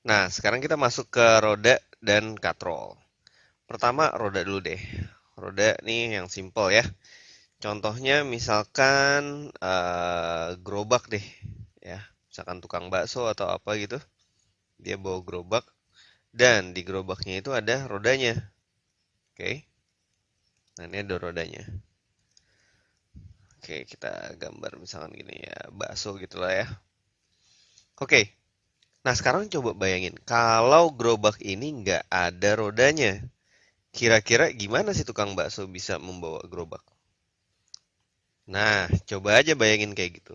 Nah, sekarang kita masuk ke roda dan katrol. Pertama, roda dulu deh. Roda nih yang simple ya. Contohnya misalkan gerobak deh, ya. Misalkan tukang bakso atau apa gitu, dia bawa gerobak dan di gerobaknya itu ada rodanya. Oke. Nah, ini ada rodanya. Oke, kita gambar misalkan gini ya, bakso gitulah ya. Oke. Nah, sekarang coba bayangin kalau gerobak ini nggak ada rodanya. Kira-kira gimana sih tukang bakso bisa membawa gerobak? Nah, coba aja bayangin kayak gitu.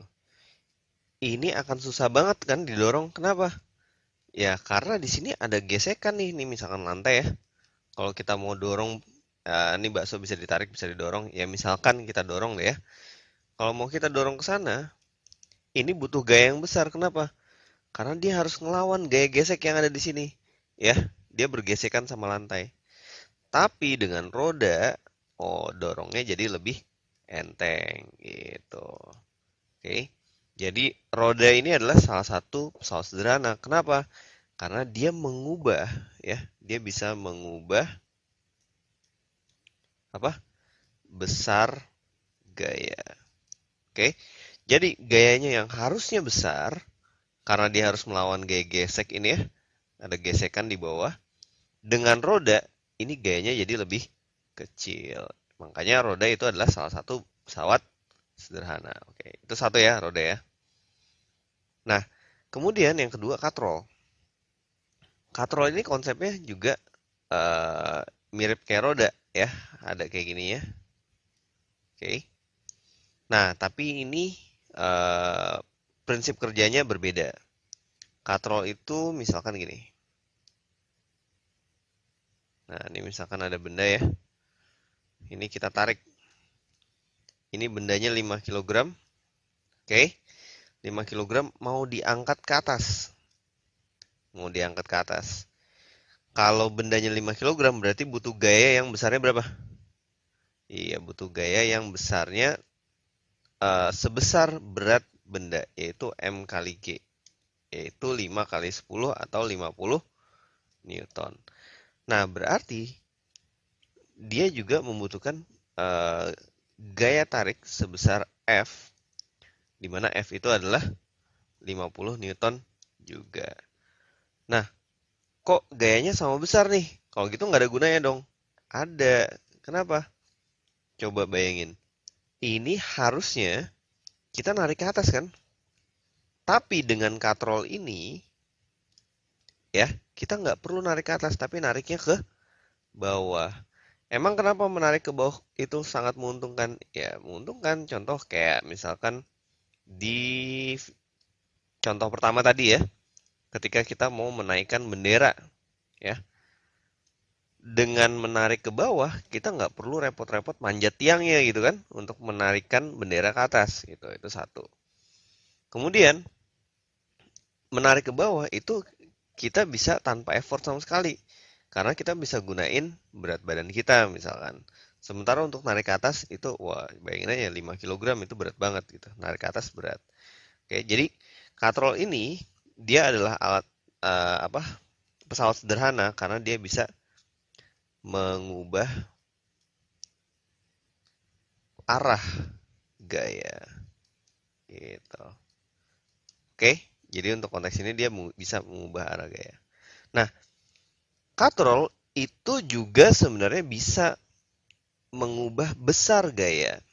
Ini akan susah banget kan didorong. Kenapa? Ya, karena di sini ada gesekan nih, misalkan lantai ya. Kalau kita mau dorong, ini bakso bisa ditarik, bisa didorong. Ya, misalkan kita dorong deh ya. Kalau mau kita dorong ke sana, ini butuh gaya yang besar. Kenapa? Karena dia harus ngelawan gaya gesek yang ada di sini. Ya, dia bergesekan sama lantai. Tapi dengan roda, oh dorongnya jadi lebih enteng gitu. Oke. Jadi roda ini adalah salah satu pesawat sederhana. Kenapa? Karena dia mengubah ya, dia bisa mengubah apa? Besar gaya. Oke. Jadi gayanya yang harusnya besar karena dia harus melawan gaya gesek ini ya. Ada gesekan di bawah. Dengan roda ini gayanya jadi lebih kecil. Makanya roda itu adalah salah satu pesawat sederhana. Oke, itu satu ya roda ya. Nah, kemudian yang kedua katrol. Katrol ini konsepnya juga eh, mirip kayak roda ya, ada kayak gini ya. Oke. Nah, tapi ini eh, prinsip kerjanya berbeda. Katrol itu misalkan gini. Nah, ini misalkan ada benda ya. Ini kita tarik. Ini bendanya 5 kilogram. Oke. 5 kilogram mau diangkat ke atas. Mau diangkat ke atas. Kalau bendanya 5 kilogram berarti butuh gaya yang besarnya berapa? Iya, butuh gaya yang besarnya sebesar berat benda, yaitu M kali G, yaitu 5 kali 10 atau 50 Newton. Nah, berarti dia juga membutuhkan eh, gaya tarik sebesar F, di mana F itu adalah 50 Newton juga. Nah, kok gayanya sama besar nih? Kalau gitu nggak ada gunanya dong. Ada. Kenapa? Coba bayangin. Ini harusnya kita narik ke atas kan? Tapi dengan katrol ini, ya, kita nggak perlu narik ke atas, tapi nariknya ke bawah. Emang kenapa menarik ke bawah itu sangat menguntungkan? Ya, menguntungkan. Contoh kayak misalkan di contoh pertama tadi ya, ketika kita mau menaikkan bendera, ya, dengan menarik ke bawah, kita nggak perlu repot-repot manjat tiangnya gitu kan, untuk menarikkan bendera ke atas, gitu. Itu satu. Kemudian, menarik ke bawah itu kita bisa tanpa effort sama sekali. Karena kita bisa gunain berat badan kita misalkan. Sementara untuk narik ke atas itu wah bayangin aja 5 kilogram itu berat banget gitu. Narik ke atas berat. Oke, jadi katrol ini dia adalah alat apa? Pesawat sederhana karena dia bisa mengubah arah gaya gitu. Oke, jadi untuk konteks ini dia bisa mengubah arah gaya. Nah, katrol itu juga sebenarnya bisa mengubah besar gaya.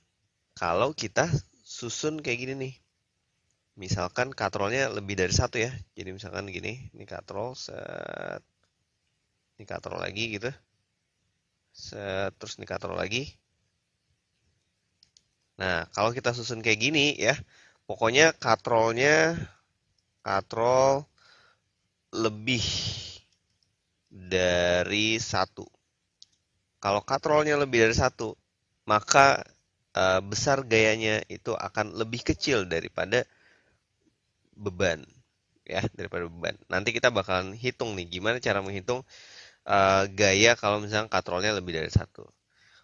Kalau kita susun kayak gini nih. Misalkan katrolnya lebih dari satu ya. Jadi misalkan gini, ini katrol, set, ini katrol lagi gitu. Set, terus ini katrol lagi. Nah, kalau kita susun kayak gini ya, pokoknya katrol lebih dari satu. Kalau katrolnya lebih dari satu, maka besar gayanya itu akan lebih kecil daripada beban ya, daripada beban. Nanti kita bakalan hitung nih gimana cara menghitung gaya kalau misalnya katrolnya lebih dari satu.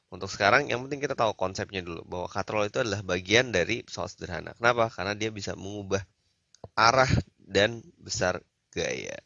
Untuk sekarang yang penting kita tahu konsepnya dulu bahwa katrol itu adalah bagian dari pesawat sederhana. Kenapa? Karena dia bisa mengubah arah dan besar gaya.